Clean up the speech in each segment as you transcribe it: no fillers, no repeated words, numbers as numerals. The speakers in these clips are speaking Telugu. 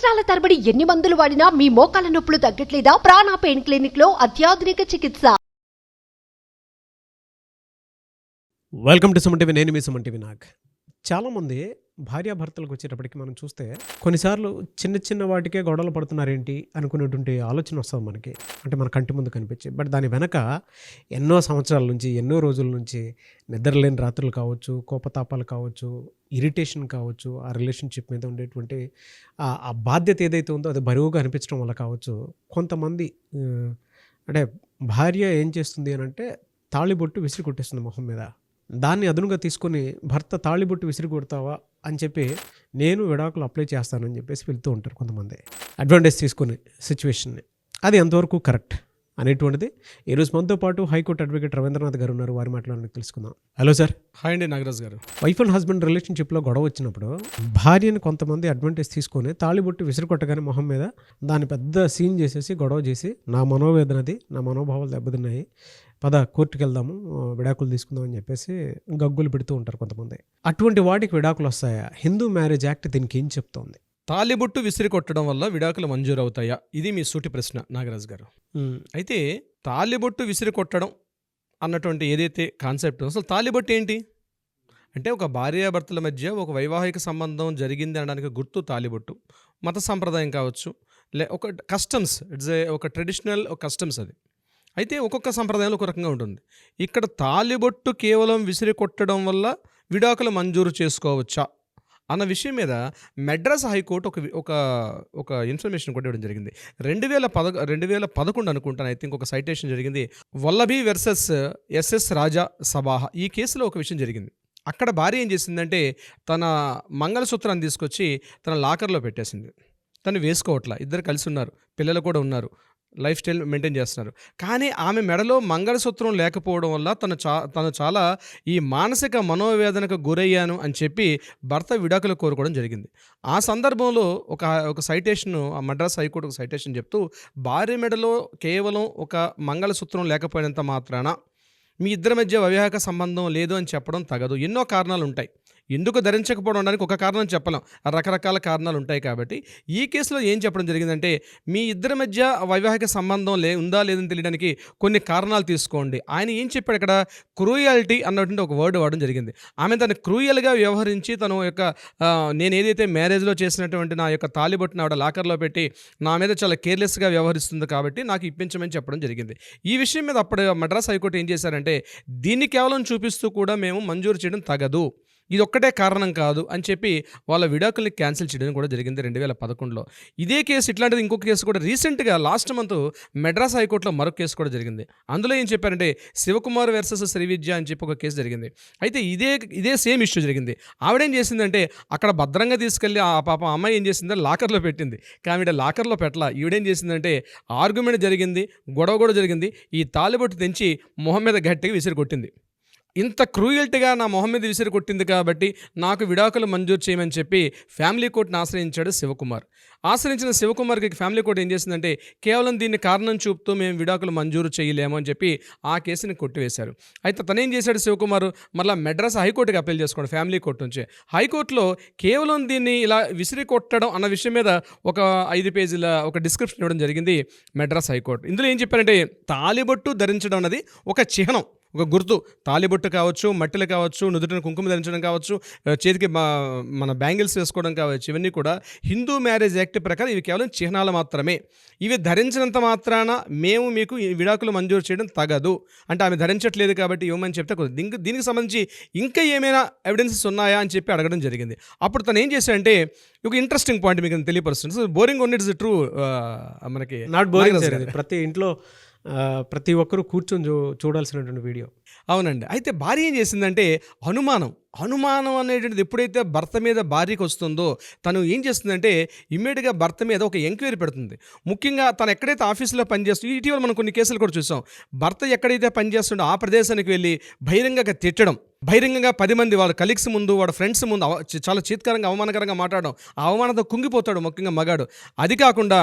సంవత్సరాల తరబడి ఎన్ని మందులు వాడినా మీ మోకాల నొప్పులు తగ్గట్లేదా? ప్రాణ పెయిన్ క్లినిక్ లో అత్యాధునిక చికిత్స. Welcome to Suman TV. నేను మీ సుమన్ టీవీ. చాలామంది భార్యాభర్తలకు వచ్చేటప్పటికి మనం చూస్తే కొన్నిసార్లు చిన్న చిన్న వాటికే గొడవలు పడుతున్నారేంటి అనుకునేటువంటి ఆలోచన వస్తుంది మనకి, అంటే మన కంటి ముందు కనిపించి. బట్ దాని వెనక ఎన్నో సంవత్సరాల నుంచి, ఎన్నో రోజుల నుంచి నిద్రలేని రాత్రులు కావచ్చు, కోపతాపాలు కావచ్చు, ఇరిటేషన్ కావచ్చు, ఆ రిలేషన్షిప్ మీద ఉండేటువంటి ఆ బాధ్యత ఏదైతే ఉందో అది బరువుగా అనిపించడం వల్ల కావచ్చు. కొంతమంది అంటే భార్య ఏం చేస్తుంది అని అంటే తాళిబొట్టు విసిరి కొట్టేస్తుంది మొహం మీద. దాన్ని అదునుగా తీసుకొని భర్త తాళిబొట్టు విసిరి కొడతావా అని చెప్పి నేను విడాకులు అప్లై చేస్తానని చెప్పేసి వెళ్తూ ఉంటారు కొంతమంది, అడ్వాంటేజ్ తీసుకుని సిచ్యువేషన్ని. అది ఎంతవరకు కరెక్ట్ అనేటువంటిది ఈరోజు మనతో పాటు హైకోర్టు అడ్వకేట్ రవీంద్రనాథ్ గారు ఉన్నారు. వారి మాట్లాడాలని తెలుసుకుందాం. Hello sir. హాయ్ అండి నాగరాజ్ గారు. వైఫ్ అండ్ హస్బెండ్ రిలేషన్షిప్లో గొడవ వచ్చినప్పుడు భార్యని కొంతమంది అడ్వాంటేజ్ తీసుకొని తాళిబొట్టు విసిరి కొట్టగానే మొహం మీద దాన్ని పెద్ద సీన్ చేసేసి గొడవ చేసి నా మనోవేదనది, నా మనోభావాలు దెబ్బతిన్నాయి, పద కోర్టుకి వెళ్దాము, విడాకులు తీసుకుందాం అని చెప్పేసి గగ్గులు పెడుతూ ఉంటారు కొంతమంది. అటువంటి వాటికి విడాకులు వస్తాయా? హిందూ మ్యారేజ్ యాక్ట్ దీనికి ఏం చెప్తోంది? తాలిబొట్టు విసిరి కొట్టడం వల్ల విడాకులు మంజూరు అవుతాయా? ఇది మీ సూటి ప్రశ్న నాగరాజ్ గారు. అయితే తాలిబొట్టు విసిరి కొట్టడం అన్నటువంటి ఏదైతే కాన్సెప్ట్, అసలు తాలిబొట్టు ఏంటి అంటే ఒక భార్యాభర్తల మధ్య ఒక వైవాహిక సంబంధం జరిగింది అనడానికి గుర్తు తాలిబొట్టు. మత సంప్రదాయం కావచ్చు, ఒక కస్టమ్స్, ఇట్స్ ఒక ట్రెడిషనల్ కస్టమ్స్ అది. అయితే ఒక్కొక్క సంప్రదాయంలో ఒక రకంగా ఉంటుంది. ఇక్కడ తాలిబొట్టు కేవలం విసిరి కొట్టడం వల్ల విడాకులు మంజూరు చేసుకోవచ్చా అన్న విషయం మీద మెడ్రాస్ హైకోర్టు ఒక ఇన్ఫర్మేషన్ కూడా ఇవ్వడం జరిగింది. 2011 అనుకుంటాను, ఐ థింక్ ఒక సైటేషన్ జరిగింది. వల్లభి వర్సెస్ ఎస్ఎస్ రాజా సబాహ. ఈ కేసులో ఒక విషయం జరిగింది. అక్కడ భార్య ఏం చేసిందంటే తన మంగళసూత్రాన్ని తీసుకొచ్చి తన లాకర్లో పెట్టేసింది. తను వేసుకోవట్లా, ఇద్దరు కలిసి ఉన్నారు, పిల్లలు కూడా ఉన్నారు, లైఫ్ స్టైల్ మెయింటైన్ చేస్తున్నారు. కానీ ఆమె మెడలో మంగళసూత్రం లేకపోవడం వల్ల తను చాలా ఈ మానసిక మనోవేదనకు గురయ్యాను అని చెప్పి భర్త విడాకులు కోరుకోవడం జరిగింది. ఆ సందర్భంలో ఒక సైటేషన్, మద్రాస్ హైకోర్టు ఒక సైటేషన్ చెప్తూ, భార్య మెడలో కేవలం ఒక మంగళసూత్రం లేకపోయినంత మాత్రాన మీ ఇద్దరి మధ్య వైవాహిక సంబంధం లేదు అని చెప్పడం తగదు. ఎన్నో కారణాలు ఉంటాయి. ఎందుకు ధరించకపోవడం అనడానికి ఒక కారణం చెప్పలేం, రకరకాల కారణాలు ఉంటాయి. కాబట్టి ఈ కేసులో ఏం చెప్పడం జరిగిందంటే, మీ ఇద్దరి మధ్య వైవాహిక సంబంధం ఉందా లేదని తెలియడానికి కొన్ని కారణాలు తీసుకోండి. ఆయన ఏం చెప్పాడు ఇక్కడ, క్రూయాలిటీ అన్నటువంటి ఒక వర్డ్ వాడడం జరిగింది. ఆమె తను క్రూయల్గా వ్యవహరించి తన యొక్క నేను ఏదైతే మ్యారేజ్లో చేసినటువంటి నా యొక్క తాలిబొట్టును ఆవిడ లాకర్లో పెట్టి నా మీద చాలా కేర్లెస్గా వ్యవహరిస్తుంది కాబట్టి నాకు ఇప్పించమని చెప్పడం జరిగింది. ఈ విషయం మీద అప్పుడు మద్రాస్ హైకోర్టు ఏం చేశారంటే, దీన్ని కేవలం చూపిస్తూ కూడా మేము మంజూరు చేయడం తగదు, ఇది ఒక్కటే కారణం కాదు అని చెప్పి వాళ్ళ విడాకుల్ని క్యాన్సిల్ చేయడం కూడా జరిగింది 2011లో. ఇదే కేసు, ఇట్లాంటిది ఇంకొక కేసు కూడా రీసెంట్గా లాస్ట్ మంత్ మెడ్రాస్ హైకోర్టులో మరొక కేసు కూడా జరిగింది. అందులో ఏం చెప్పారంటే శివకుమార్ వర్సెస్ శ్రీవిద్య అని చెప్పి ఒక కేసు జరిగింది. అయితే ఇదే సేమ్ ఇష్యూ జరిగింది. ఆవిడేం చేసిందంటే అక్కడ భద్రంగా తీసుకెళ్ళి ఆ అమ్మాయి ఏం చేసిందంటే లాకర్లో పెట్టింది. కానీ లాకర్లో పెట్టలా. ఈవిడేం చేసిందంటే ఆర్గ్యుమెంట్ జరిగింది, గొడవ కూడా జరిగింది. ఈ తాలిబొట్టు తెంచి మొహం మీద గట్టిగా విసిరి కొట్టింది. ఇంత క్రూయల్టీగా నా మొహం మీద విసిరి కొట్టింది కాబట్టి నాకు విడాకులు మంజూరు చేయమని చెప్పి ఫ్యామిలీ కోర్టును ఆశ్రయించాడు శివకుమార్. ఆశ్రయించిన శివకుమార్కి ఫ్యామిలీ కోర్టు ఏం చేసిందంటే, కేవలం దీన్ని కారణం చూపుతూ మేము విడాకులు మంజూరు చేయలేము అని చెప్పి ఆ కేసుని కొట్టివేశారు. అయితే తనేం చేశాడు శివకుమార్, మళ్ళీ మెడ్రాస్ హైకోర్టుకి అప్పీల్ చేసుకోండి ఫ్యామిలీ కోర్టు నుంచి. హైకోర్టులో కేవలం దీన్ని ఇలా విసిరి కొట్టడం అన్న విషయం మీద ఒక 5 పేజీల ఒక డిస్క్రిప్షన్ ఇవ్వడం జరిగింది మెడ్రాస్ హైకోర్టు. ఇందులో ఏం చెప్పారంటే, తాలిబొట్టు ధరించడం అన్నది ఒక చిహ్నం, ఒక గుర్తు. తాలిబొట్టు కావచ్చు, మట్టెలు కావచ్చు, నుదుటిన కుంకుమ ధరించడం కావచ్చు, చేతికి మన బ్యాంగిల్స్ వేసుకోవడం కావచ్చు, ఇవన్నీ కూడా హిందూ మ్యారేజ్ యాక్ట్ ప్రకారం ఇవి కేవలం చిహ్నాలు మాత్రమే. ఇవి ధరించినంత మాత్రాన మేము మీకు ఈ విడాకులు మంజూరు చేయడం తగదు. అంటే ఆమె ధరించట్లేదు కాబట్టి ఇవ్వమని చెప్తే దీనికి సంబంధించి ఇంకా ఏమైనా ఎవిడెన్సెస్ ఉన్నాయా అని చెప్పి అడగడం జరిగింది. అప్పుడు తను ఏం చేశాడంటే ఒక ఇంట్రెస్టింగ్ పాయింట్ మీకు తెలియపరుస్తుంది. So boring only it's true, మనకి నాట్ బోరింగ్. ప్రతి ఇంట్లో ప్రతి ఒక్కరూ కూర్చొని చూడాల్సినటువంటి వీడియో. అవునండి. అయితే భార్య ఏం చేసిందంటే అనుమానం అనేటువంటిది ఎప్పుడైతే భర్త మీద భార్యకు వస్తుందో తను ఏం చేస్తుందంటే ఇమ్మీడియట్గా భర్త మీద ఒక ఎంక్వైరీ పెడుతుంది. ముఖ్యంగా తను ఎక్కడైతే ఆఫీసులో పనిచేస్తుందో, ఇటీవల మనం కొన్ని కేసులు కూడా చూసాం, భర్త ఎక్కడైతే పనిచేస్తుండో ఆ ప్రదేశానికి వెళ్ళి బహిరంగంగా తిట్టడం, బహిరంగంగా 10 మంది వాళ్ళ కలీగ్స్ ముందు, వాడు ఫ్రెండ్స్ ముందు చాలా చీత్కరంగా అవమానకరంగా మాట్లాడడం, ఆ అవమానంతో కుంగిపోతాడు ముఖ్యంగా మగాడు. అది కాకుండా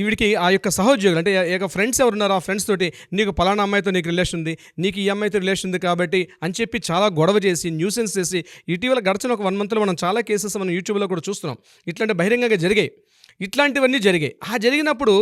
వీడికి ఆ యొక్క సహోద్యోగులు అంటే ఫ్రెండ్స్ ఎవరున్నారో ఆ ఫ్రెండ్స్ తోటి, నీకు పలానా అమ్మాయితో నీకు రిలేషన్ ఉంది, నీకు ఈ అమ్మాయితో రిలేషన్ ఉంది కాబట్టి అని చెప్పి చాలా గొడవ చేసి న్యూసెన్స్ చేసి ఇటీవల గడిచిన ఒక 1 monthలో మనం చాలా కేసెస్ మనం యూట్యూబ్లో కూడా చూస్తున్నాం. ఇట్లాంటి బహిరంగంగా జరిగాయి. ఇట్లాంటివన్నీ జరిగాయి. జరిగినప్పుడు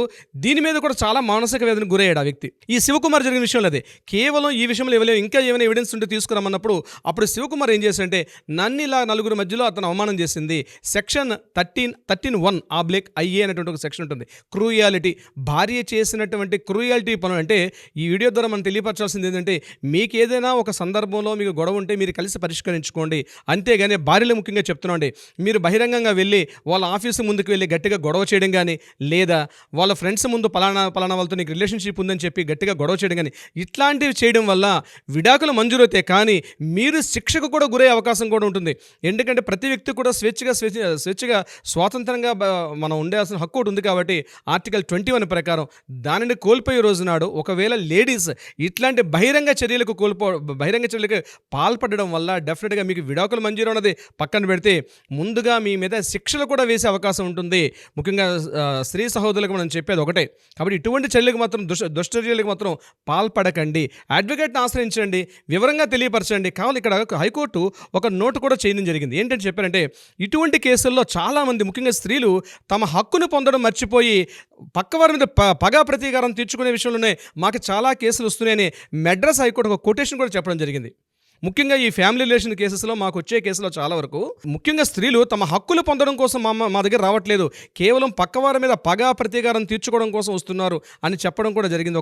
దీని మీద కూడా చాలా మానసిక వేదనకు గురయ్యాడు ఆ వ్యక్తి. ఈ శివకుమార్ జరిగిన విషయంలో అదే. కేవలం ఈ విషయంలో ఇవ్వలేవు, ఇంకా ఏమైనా ఎవిడెన్స్ ఉంటే తీసుకురమ్మన్నప్పుడు అప్పుడు శివకుమార్ ఏం చేశాడంటే, నన్ను ఇలా నలుగురు మధ్యలో అతను అవమానం చేసింది, సెక్షన్ 13(1)IA అనేటువంటి ఒక సెక్షన్ ఉంటుంది. క్రూయాలిటీ, భార్య చేసినటువంటి క్రూయాలిటీ పనులు. అంటే ఈ వీడియో ద్వారా మనం తెలియపరచాల్సింది ఏంటంటే, మీకు ఏదైనా ఒక సందర్భంలో మీకు గొడవ ఉంటే మీరు కలిసి పరిష్కరించుకోండి. అంతేగాని భార్యలు ముఖ్యంగా చెప్తున్నాండి, మీరు బహిరంగంగా వెళ్ళి వాళ్ళ ఆఫీసు ముందుకు వెళ్ళి గట్టిగా గొడవ చేయడం కానీ, లేదా వాళ్ళ ఫ్రెండ్స్ ముందు పలానా వాళ్ళతో నీకు రిలేషన్షిప్ ఉందని చెప్పి గట్టిగా గొడవ చేయడం కానీ, ఇట్లాంటివి చేయడం వల్ల విడాకులు మంజూరవుతాయి. కానీ మీరు శిక్షకు కూడా గురయ్యే అవకాశం కూడా ఉంటుంది. ఎందుకంటే ప్రతి వ్యక్తి కూడా స్వేచ్ఛగా స్వాతంత్రంగా మనం ఉండాల్సిన హక్కు ఒకటి ఉంది. కాబట్టి ఆర్టికల్ 21 ప్రకారం దానిని కోల్పోయే రోజు నాడు ఒకవేళ లేడీస్ ఇట్లాంటి బహిరంగ చర్యలకు పాల్పడడం వల్ల డెఫినెట్గా మీకు విడాకులు మంజూరు అన్నది పక్కన పెడితే, ముందుగా మీ మీద శిక్షలు కూడా వేసే అవకాశం ఉంటుంది. ముఖ్యంగా స్త్రీ సహోదరులకు మనం చెప్పేది ఒకటే. కాబట్టి ఇటువంటి చర్యలకు మాత్రం దుశ్చర్యలకు మాత్రం పాల్పడకండి. అడ్వకేట్ని ఆశ్రయించండి, వివరంగా తెలియపరచండి. కావాలి ఇక్కడ హైకోర్టు ఒక నోటు కూడా చేయడం జరిగింది. ఏంటంటే చెప్పారంటే, ఇటువంటి కేసుల్లో చాలామంది ముఖ్యంగా స్త్రీలు తమ హక్కును పొందడం మర్చిపోయి పక్కవారి మీద పగా ప్రతీకారం తీర్చుకునే విషయంలోనే మాకు చాలా కేసులు వస్తున్నాయని మెడ్రాస్ హైకోర్టు ఒక కొటేషన్ కూడా చెప్పడం జరిగింది. ముఖ్యంగా ఈ ఫ్యామిలీ రిలేషన్ కేసెస్లో మాకు వచ్చే కేసులో చాలా వరకు ముఖ్యంగా స్త్రీలు తమ హక్కులు పొందడం కోసం మా దగ్గర రావట్లేదు, కేవలం పక్కవారి మీద పగా ప్రతీకారం తీర్చుకోవడం కోసం వస్తున్నారు అని చెప్పడం కూడా జరిగింది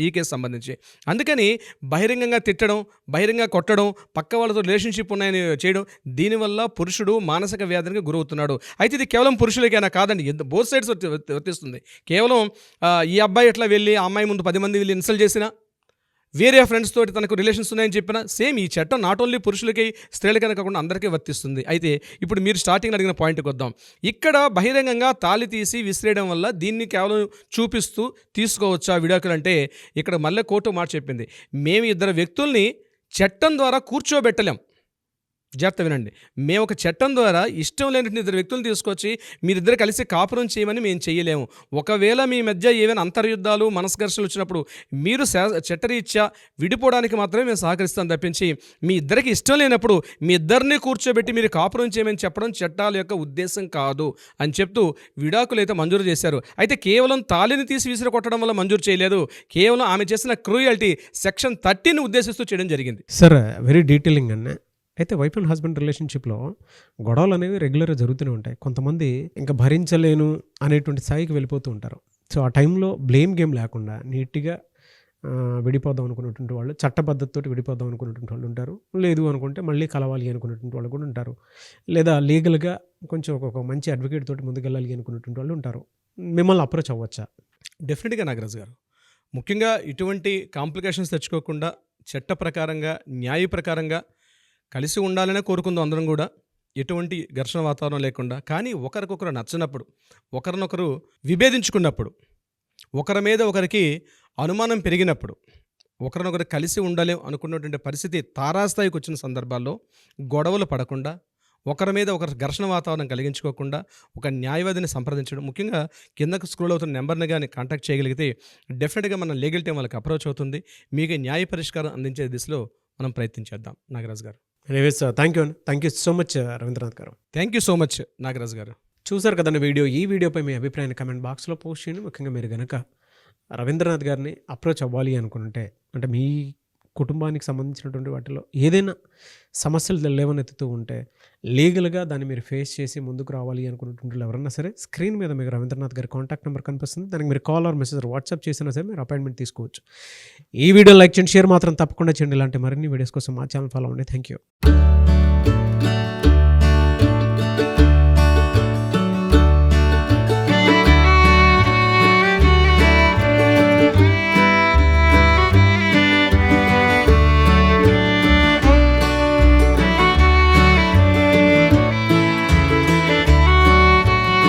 ఈ కేసు సంబంధించి. అందుకని బహిరంగంగా తిట్టడం, బహిరంగంగా కొట్టడం, పక్క వాళ్ళతో రిలేషన్షిప్ ఉన్నాయని చేయడం, దీనివల్ల పురుషుడు మానసిక వ్యాధికి గురవుతున్నాడు. అయితే ఇది కేవలం పురుషులకైనా కాదండి, బోత్ సైడ్స్ వర్తిస్తుంది. కేవలం ఈ అబ్బాయి ఎట్లా వెళ్ళి ఆ అమ్మాయి ముందు 10 మంది వెళ్ళి ఇన్సల్ట్ చేసినా, వేరే ఫ్రెండ్స్ తోటి తనకు రిలేషన్స్ ఉన్నాయని చెప్పినా, సేమ్ ఈ చట్టం నాట్ ఓన్లీ పురుషులకి స్త్రీలకైనా కాకుండా అందరికీ వర్తిస్తుంది. అయితే ఇప్పుడు మీరు స్టార్టింగ్ అడిగిన పాయింట్కి వద్దాం. ఇక్కడ బహిరంగంగా తాళి తీసి విసిరేయడం వల్ల దీన్ని కేవలం చూపిస్తూ తీసుకోవచ్చా విడాకులు అంటే, ఇక్కడ మళ్ళీ కోర్టు మాట చెప్పింది, మేము ఇద్దరు వ్యక్తుల్ని చట్టం ద్వారా కూర్చోబెట్టలేం. జాగ్రత్త వినండి, మేము ఒక చట్టం ద్వారా ఇష్టం లేని ఇద్దరు వ్యక్తులను తీసుకొచ్చి మీరిద్దరు కలిసి కాపురం చేయమని మేము చేయలేము. ఒకవేళ మీ మధ్య ఏమైనా అంతర్యుద్ధాలు, మనస్ఘర్షణలు వచ్చినప్పుడు మీరు చట్టరీత్యా విడిపోవడానికి మాత్రమే మేము సహకరిస్తాం తప్పించి, మీ ఇద్దరికి ఇష్టం లేనప్పుడు మీ ఇద్దరిని కూర్చోబెట్టి మీరు కాపురం చేయమని చెప్పడం చట్టాల యొక్క ఉద్దేశం కాదు అని చెప్తూ విడాకులు అయితే మంజూరు చేశారు. అయితే కేవలం తాళిని తీసి విసిరి కొట్టడం వల్ల మంజూరు చేయలేదు, కేవలం ఆమె చేసిన క్రూయల్టీ సెక్షన్ 13 ఉద్దేశిస్తూ చేయడం జరిగింది. సార్ వెరీ డీటెయిలింగ్ అన్న. అయితే వైఫ్ అండ్ హస్బెండ్ రిలేషన్షిప్లో గొడవలు అనేవి రెగ్యులర్గా జరుగుతూనే ఉంటాయి. కొంతమంది ఇంకా భరించలేను అనేటువంటి స్థాయికి వెళ్ళిపోతూ ఉంటారు. సో ఆ టైంలో బ్లేమ్ గేమ్ లేకుండా నీట్గా విడిపోదాం అనుకున్నటువంటి వాళ్ళు, చట్టబద్ధతతో విడిపోదాం అనుకున్నటువంటి వాళ్ళు ఉంటారు. లేదు అనుకుంటే మళ్ళీ కలవాలి అనుకున్నటువంటి వాళ్ళు కూడా ఉంటారు. లేదా లీగల్గా కొంచెం ఒక మంచి అడ్వకేట్ తోటి ముందుకెళ్ళాలి అనుకున్నటువంటి వాళ్ళు ఉంటారు. మిమ్మల్ని అప్రోచ్ అవ్వచ్చా? డెఫినెట్గా నాగరాజు గారు, ముఖ్యంగా ఇటువంటి కాంప్లికేషన్స్ తెచ్చుకోకుండా చట్ట ప్రకారంగా, న్యాయ ప్రకారంగా కలిసి ఉండాలనే కోరుకుందాం అందరం కూడా, ఎటువంటి ఘర్షణ వాతావరణం లేకుండా. కానీ ఒకరికొకరు నచ్చినప్పుడు, ఒకరినొకరు విభేదించుకున్నప్పుడు, ఒకరి మీద ఒకరికి అనుమానం పెరిగినప్పుడు, ఒకరినొకరు కలిసి ఉండలేం అనుకున్నటువంటి పరిస్థితి తారాస్థాయికి వచ్చిన సందర్భాల్లో గొడవలు పడకుండా, ఒకరి మీద ఒకరు ఘర్షణ వాతావరణం కలిగించుకోకుండా ఒక న్యాయవాదిని సంప్రదించడం, ముఖ్యంగా కిందకు స్క్రోల్ అవుతున్న నెంబర్ని కానీ కాంటాక్ట్ చేయగలిగితే డెఫినెట్గా మన లీగల్ టీం వాళ్ళకి అప్రోచ్ అవుతుంది. మీకు న్యాయ పరిష్కారం అందించే దిశలో మనం ప్రయత్నించేద్దాం. Nagaraju garu, anyways thank you so much Ravindranath garu. Thank you so much Nagaraju garu. చూసారు కదండి వీడియో. ఈ వీడియోపై మీ అభిప్రాయాన్ని కమెంట్ బాక్స్లో పోస్ట్ చేయండి. ముఖ్యంగా మీరు కనుక రవీంద్రనాథ్ గారిని అప్రోచ్ అవ్వాలి అనుకుంటే, అంటే మీ కుటుంబానికి సంబంధించినటువంటి వాటిలో ఏదైనా సమస్యలు లేవనెత్తుతూ ఉంటే లీగల్గా దాన్ని మీరు ఫేస్ చేసి ముందుకు రావాలి అనుకున్నటువంటి ఎవరన్నా సరే, స్క్రీన్ మీద మీకు రవీంద్రనాథ్ గారి కాంటాక్ట్ నెంబర్ కనిపిస్తుంది. దానికి మీరు కాల్ ఆర్ మెసేజ్ వాట్సాప్ చేసినా సరే మీరు అపాయింట్మెంట్ తీసుకోవచ్చు. ఈ వీడియో లైక్ చేయండి, షేర్ మాత్రం తప్పకుండా చేయండి. ఇలాంటి మరిన్ని వీడియోస్ కోసం మా ఛానల్ ఫాలో అవ్వండి. Thank you.